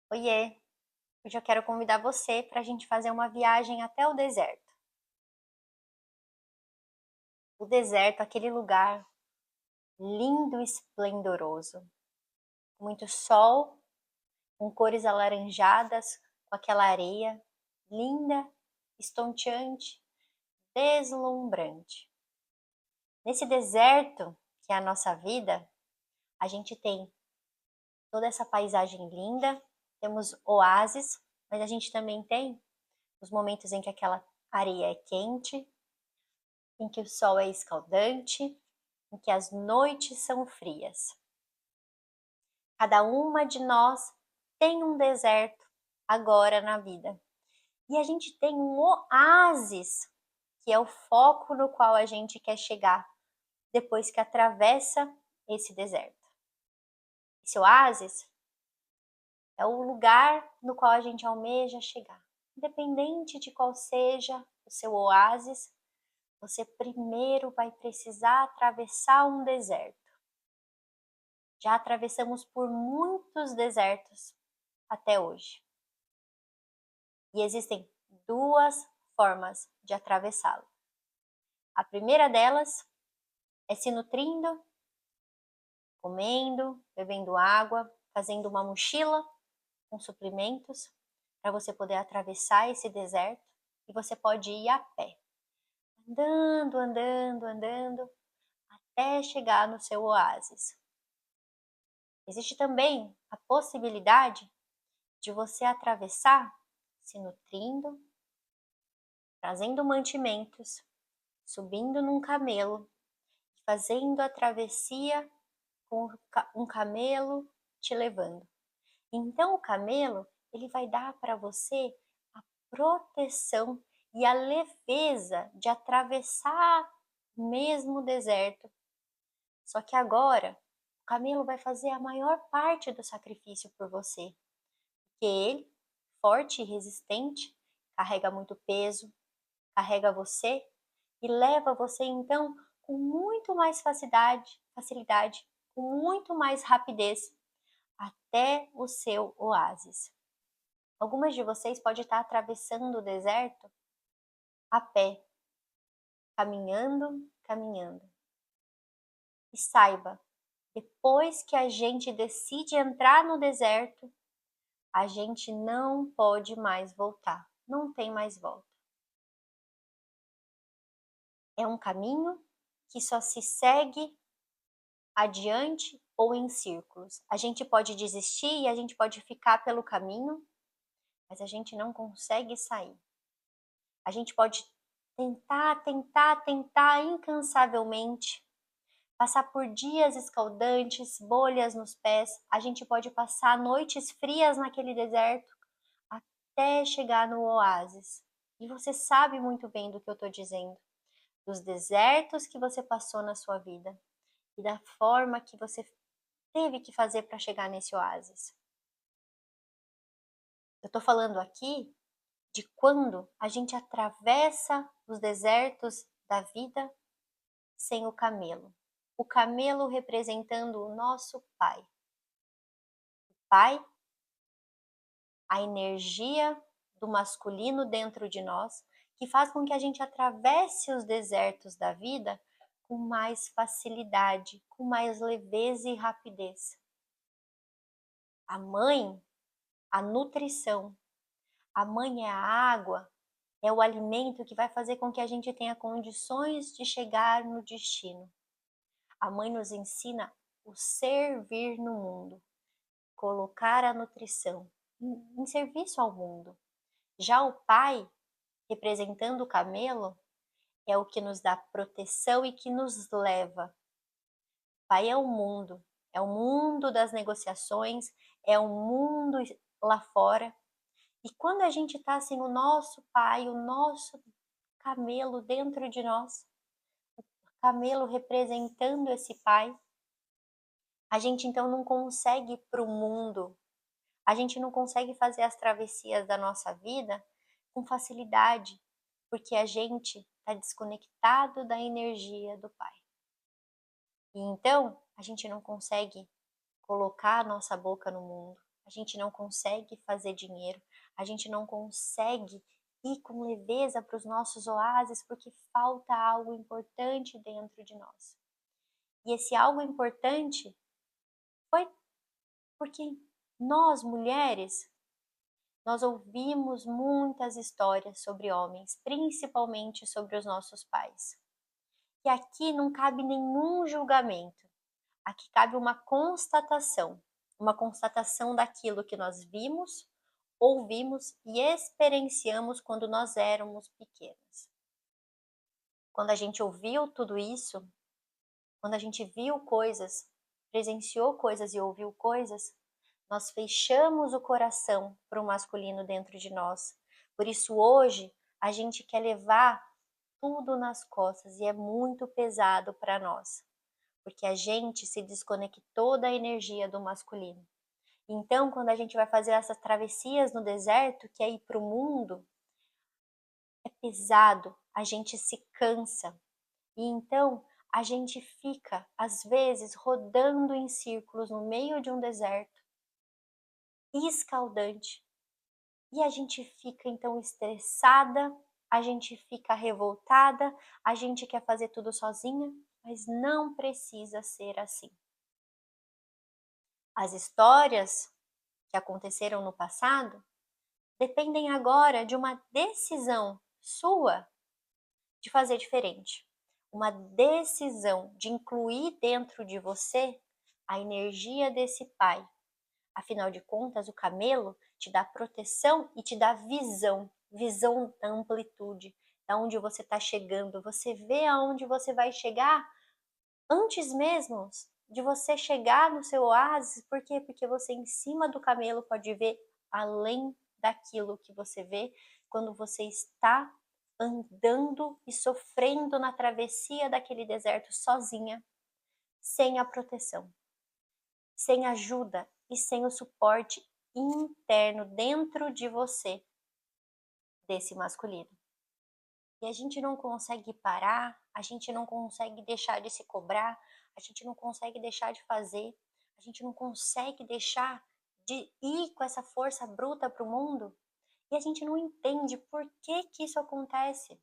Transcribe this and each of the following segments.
Oiê! Hoje eu quero convidar você para a gente fazer uma viagem até o deserto. O deserto, aquele lugar lindo e esplendoroso, com muito sol, com cores alaranjadas, com aquela areia linda, estonteante, deslumbrante. Nesse deserto, que é a nossa vida, a gente tem toda essa paisagem linda, temos oásis, mas a gente também tem os momentos em que aquela areia é quente, em que o sol é escaldante, em que as noites são frias. Cada uma de nós tem um deserto agora na vida. E a gente tem um oásis, que é o foco no qual a gente quer chegar depois que atravessa esse deserto. Esse oásis é o lugar no qual a gente almeja chegar. Independente de qual seja o seu oásis, você primeiro vai precisar atravessar um deserto. Já atravessamos por muitos desertos até hoje. E existem duas formas de atravessá-lo. A primeira delas é se nutrindo, comendo, bebendo água, fazendo uma mochila com suprimentos para você poder atravessar esse deserto, e você pode ir a pé, andando, andando, andando, até chegar no seu oásis. Existe também a possibilidade de você atravessar se nutrindo, trazendo mantimentos, subindo num camelo, fazendo a travessia com um camelo te levando. Então o camelo, ele vai dar para você a proteção e a leveza de atravessar mesmo o deserto. Só que agora, o camelo vai fazer a maior parte do sacrifício por você, porque ele, forte e resistente, carrega muito peso, carrega você e leva você então com muito mais facilidade, com muito mais rapidez até o seu oásis. Algumas de vocês podem estar atravessando o deserto a pé, caminhando, caminhando. E saiba, depois que a gente decide entrar no deserto, a gente não pode mais voltar, não tem mais volta. É um caminho que só se segue adiante ou em círculos. A gente pode desistir e a gente pode ficar pelo caminho, mas a gente não consegue sair. A gente pode tentar incansavelmente, passar por dias escaldantes, bolhas nos pés, a gente pode passar noites frias naquele deserto até chegar no oásis. E você sabe muito bem do que eu estou dizendo, dos desertos que você passou na sua vida e da forma que você teve que fazer para chegar nesse oásis. Eu estou falando aqui de quando a gente atravessa os desertos da vida sem o camelo. O camelo representando o nosso pai. O pai, a energia do masculino dentro de nós, que faz com que a gente atravesse os desertos da vida com mais facilidade, com mais leveza e rapidez. A mãe, a nutrição. A mãe é a água, é o alimento que vai fazer com que a gente tenha condições de chegar no destino. A mãe nos ensina o servir no mundo, colocar a nutrição em serviço ao mundo. Já o pai, representando o camelo, é o que nos dá proteção e que nos leva. O pai é o mundo das negociações, é o mundo lá fora. E quando a gente está sem o nosso pai, o nosso camelo dentro de nós, o camelo representando esse pai, a gente então não consegue ir para o mundo, a gente não consegue fazer as travessias da nossa vida com facilidade, porque a gente está desconectado da energia do pai. E então a gente não consegue colocar a nossa boca no mundo, a gente não consegue fazer dinheiro, a gente não consegue ir com leveza para os nossos oásis porque falta algo importante dentro de nós. E esse algo importante foi porque nós, mulheres, nós ouvimos muitas histórias sobre homens, principalmente sobre os nossos pais. E aqui não cabe nenhum julgamento. Aqui cabe uma constatação daquilo que nós vimos, ouvimos e experienciamos quando nós éramos pequenas. Quando a gente ouviu tudo isso, quando a gente viu coisas, presenciou coisas e ouviu coisas, nós fechamos o coração para o masculino dentro de nós. Por isso hoje a gente quer levar tudo nas costas e é muito pesado para nós, porque a gente se desconectou da energia do masculino. Então, quando a gente vai fazer essas travessias no deserto, que é ir para o mundo, é pesado, a gente se cansa. E então a gente fica, às vezes, rodando em círculos no meio de um deserto escaldante. E a gente fica então estressada, a gente fica revoltada, a gente quer fazer tudo sozinha, mas não precisa ser assim. As histórias que aconteceram no passado dependem agora de uma decisão sua de fazer diferente. Uma decisão de incluir dentro de você a energia desse pai. Afinal de contas, o camelo te dá proteção e te dá visão, visão da amplitude, da onde você está chegando. Você vê aonde você vai chegar antes mesmo de você chegar no seu oásis. Por quê? Porque você em cima do camelo pode ver além daquilo que você vê quando você está andando e sofrendo na travessia daquele deserto sozinha, sem a proteção, sem ajuda e sem o suporte interno dentro de você desse masculino. E a gente não consegue parar, a gente não consegue deixar de se cobrar, a gente não consegue deixar de fazer, a gente não consegue deixar de ir com essa força bruta para o mundo e a gente não entende por que que isso acontece.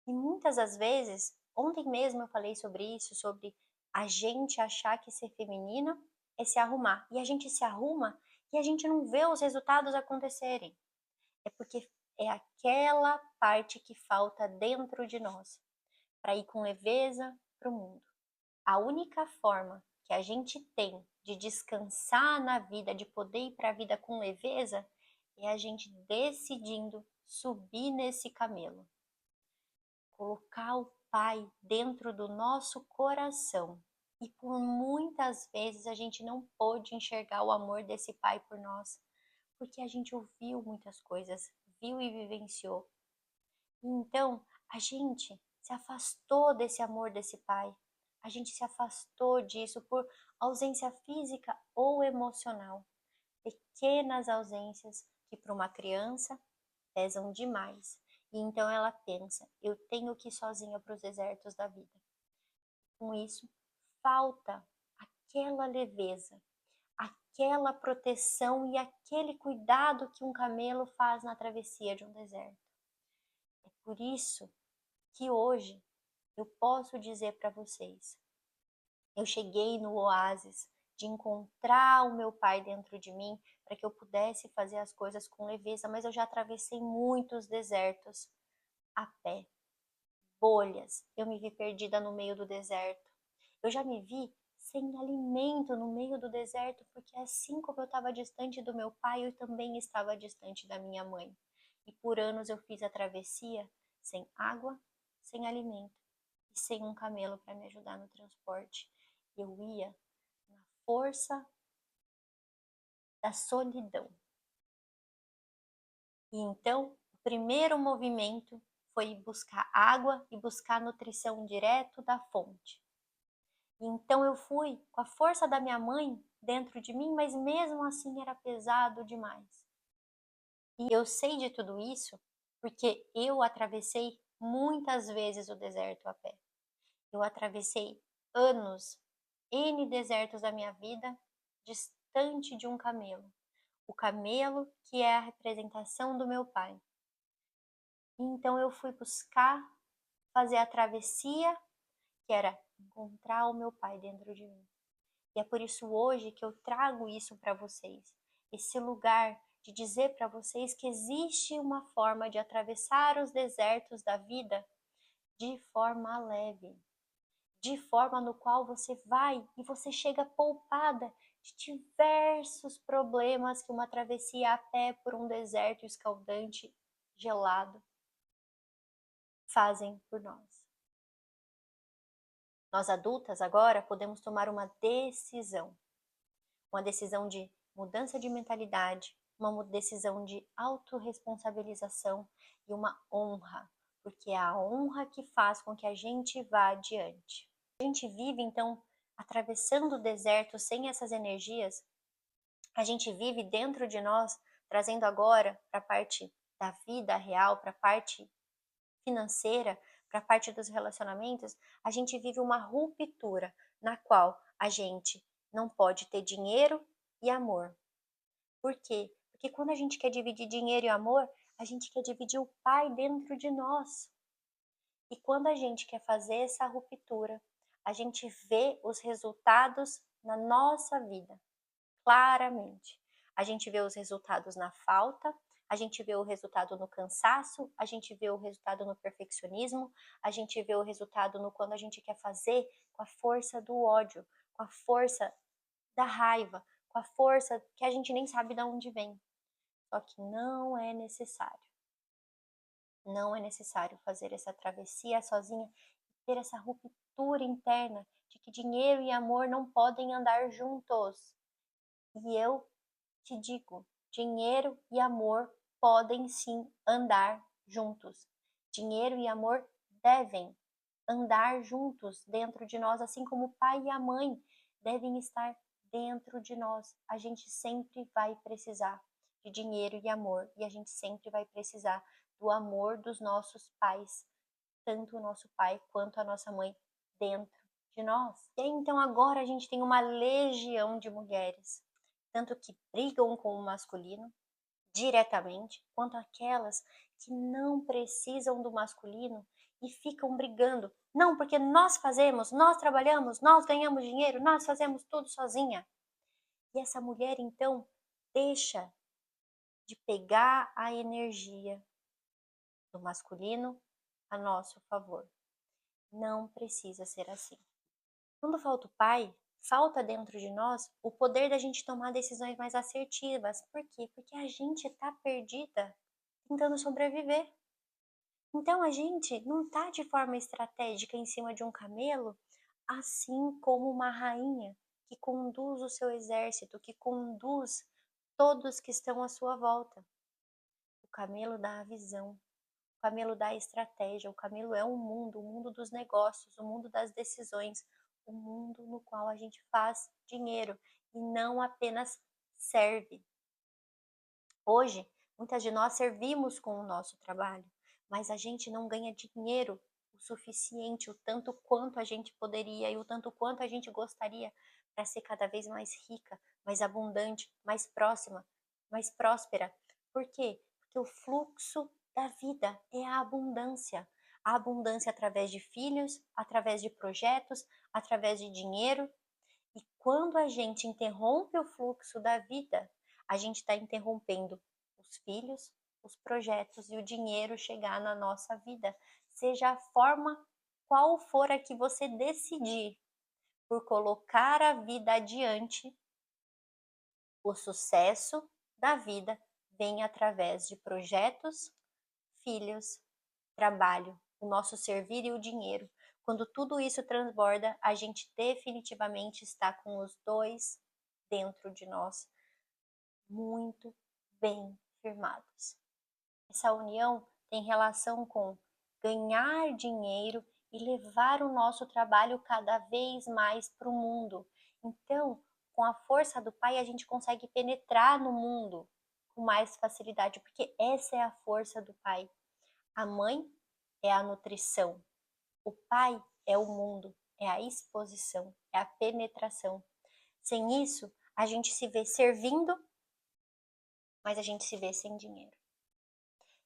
E muitas das vezes, ontem mesmo eu falei sobre isso, sobre a gente achar que ser feminina é se arrumar. E a gente se arruma e a gente não vê os resultados acontecerem. É porque é aquela parte que falta dentro de nós para ir com leveza para o mundo. A única forma que a gente tem de descansar na vida, de poder ir para a vida com leveza, é a gente decidindo subir nesse camelo. Colocar o Pai dentro do nosso coração. E por muitas vezes a gente não pôde enxergar o amor desse Pai por nós, porque a gente ouviu muitas coisas, viu e vivenciou. E então a gente se afastou desse amor desse Pai. A gente se afastou disso por ausência física ou emocional. Pequenas ausências que para uma criança pesam demais. E então ela pensa, eu tenho que ir sozinha para os desertos da vida. Com isso, falta aquela leveza, aquela proteção e aquele cuidado que um camelo faz na travessia de um deserto. É por isso que hoje eu posso dizer para vocês, eu cheguei no oásis de encontrar o meu pai dentro de mim para que eu pudesse fazer as coisas com leveza, mas eu já atravessei muitos desertos a pé, bolhas, eu me vi perdida no meio do deserto. Eu já me vi sem alimento no meio do deserto, porque assim como eu estava distante do meu pai, eu também estava distante da minha mãe. E por anos eu fiz a travessia sem água, sem alimento e sem um camelo para me ajudar no transporte. Eu ia na força da solidão. E então, o primeiro movimento foi buscar água e buscar nutrição direto da fonte. E então eu fui com a força da minha mãe dentro de mim, mas mesmo assim era pesado demais. E eu sei de tudo isso porque eu atravessei muitas vezes o deserto a pé. Eu atravessei anos, N desertos da minha vida, distante de um camelo. o camelo que é a representação do meu pai. Então eu fui buscar fazer a travessia, que era encontrar o meu pai dentro de mim. E é por isso hoje que eu trago isso para vocês. Esse lugar de dizer para vocês que existe uma forma de atravessar os desertos da vida de forma leve, de forma no qual você vai e você chega poupada de diversos problemas que uma travessia a pé por um deserto escaldante, gelado, fazem por nós. Nós adultas agora podemos tomar uma decisão de mudança de mentalidade, uma decisão de autorresponsabilização e uma honra, porque é a honra que faz com que a gente vá adiante. A gente vive então atravessando o deserto sem essas energias, a gente vive dentro de nós, trazendo agora para a parte da vida real, para a parte financeira, para a parte dos relacionamentos, a gente vive uma ruptura na qual a gente não pode ter dinheiro e amor. Por quê? Porque quando a gente quer dividir dinheiro e amor, a gente quer dividir o pai dentro de nós. E quando a gente quer fazer essa ruptura, a gente vê os resultados na nossa vida, claramente. A gente vê os resultados na falta, a gente vê o resultado no cansaço, a gente vê o resultado no perfeccionismo, a gente vê o resultado no quando a gente quer fazer com a força do ódio, com a força da raiva, com a força que a gente nem sabe de onde vem. Só que não é necessário. Não é necessário fazer essa travessia sozinha e ter essa ruptura interna de que dinheiro e amor não podem andar juntos. E eu te digo, dinheiro e amor podem sim andar juntos. Dinheiro e amor devem andar juntos dentro de nós, assim como o pai e a mãe devem estar dentro de nós. A gente sempre vai precisar de dinheiro e amor, e a gente sempre vai precisar do amor dos nossos pais, tanto o nosso pai quanto a nossa mãe dentro de nós. E aí, então agora a gente tem uma legião de mulheres, tanto que brigam com o masculino diretamente, quanto aquelas que não precisam do masculino e ficam brigando. Não, porque nós fazemos, nós trabalhamos, nós ganhamos dinheiro, nós fazemos tudo sozinha. E essa mulher então deixa de pegar a energia do masculino a nosso favor. Não precisa ser assim. Quando falta o pai, falta dentro de nós o poder da gente tomar decisões mais assertivas. Por quê? Porque a gente está perdida tentando sobreviver. Então a gente não está de forma estratégica em cima de um camelo, assim como uma rainha que conduz o seu exército, que conduz todos que estão à sua volta. O camelo dá a visão, o camelo dá a estratégia, o camelo é o mundo dos negócios, o mundo das decisões, o mundo no qual a gente faz dinheiro e não apenas serve. Hoje, muitas de nós servimos com o nosso trabalho, mas a gente não ganha dinheiro o suficiente, o tanto quanto a gente poderia e o tanto quanto a gente gostaria para ser cada vez mais rica, mais abundante, mais próxima, mais próspera. Por quê? Porque o fluxo da vida é a abundância. A abundância através de filhos, através de projetos, através de dinheiro. E quando a gente interrompe o fluxo da vida, a gente está interrompendo os filhos, os projetos e o dinheiro chegar na nossa vida, seja a forma qual for a que você decidir por colocar a vida adiante, o sucesso da vida vem através de projetos, filhos, trabalho, o nosso servir e o dinheiro. Quando tudo isso transborda, a gente definitivamente está com os dois dentro de nós muito bem firmados. Essa união tem relação com ganhar dinheiro e levar o nosso trabalho cada vez mais para o mundo. Então, com a força do Pai, a gente consegue penetrar no mundo com mais facilidade, porque essa é a força do Pai. A mãe é a nutrição, o pai é o mundo, é a exposição, é a penetração. Sem isso, a gente se vê servindo mas a gente se vê sem dinheiro,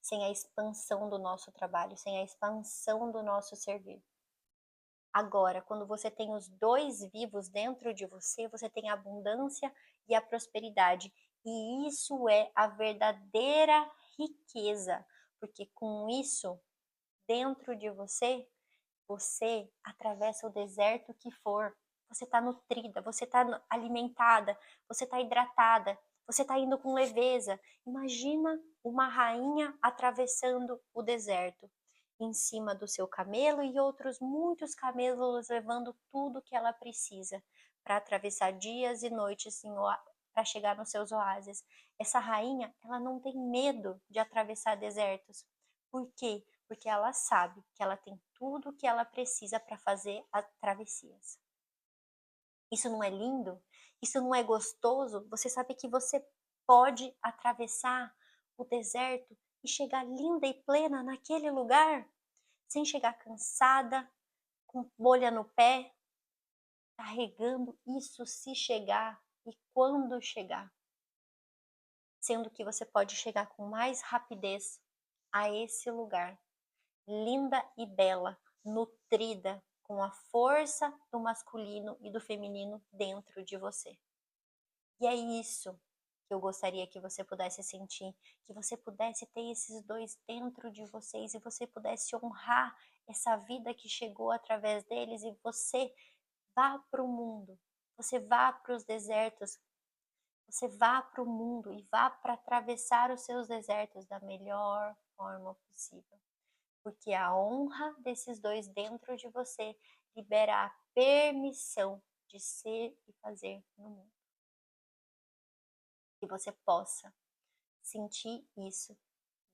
sem a expansão do nosso trabalho, sem a expansão do nosso servir. Agora, quando você tem os dois vivos dentro de você, você tem a abundância e a prosperidade. E isso é a verdadeira riqueza, porque com isso dentro de você, você atravessa o deserto que for. Você está nutrida, você está alimentada, você está hidratada, você está indo com leveza. Imagina uma rainha atravessando o deserto em cima do seu camelo e outros muitos camelos levando tudo que ela precisa para atravessar dias e noites para chegar nos seus oásis. Essa rainha, ela não tem medo de atravessar desertos. Por quê? Porque ela sabe que ela tem tudo o que ela precisa para fazer as travessias. Isso não é lindo? Isso não é gostoso? Você sabe que você pode atravessar o deserto e chegar linda e plena naquele lugar, sem chegar cansada, com bolha no pé, carregando isso se chegar e quando chegar. Sendo que você pode chegar com mais rapidez a esse lugar linda e bela, nutrida, com a força do masculino e do feminino dentro de você. E é isso que eu gostaria que você pudesse sentir, que você pudesse ter esses dois dentro de vocês e você pudesse honrar essa vida que chegou através deles e você vá para o mundo, você vá para os desertos, você vá para o mundo e vá para atravessar os seus desertos da melhor forma possível. Porque a honra desses dois dentro de você libera a permissão de ser e fazer no mundo. Que você possa sentir isso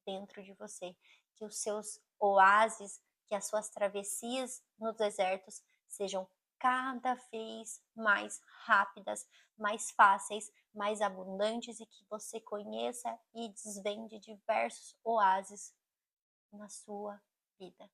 dentro de você, que os seus oásis, que as suas travessias nos desertos sejam cada vez mais rápidas, mais fáceis, mais abundantes e que você conheça e desvende diversos oásis na sua vida.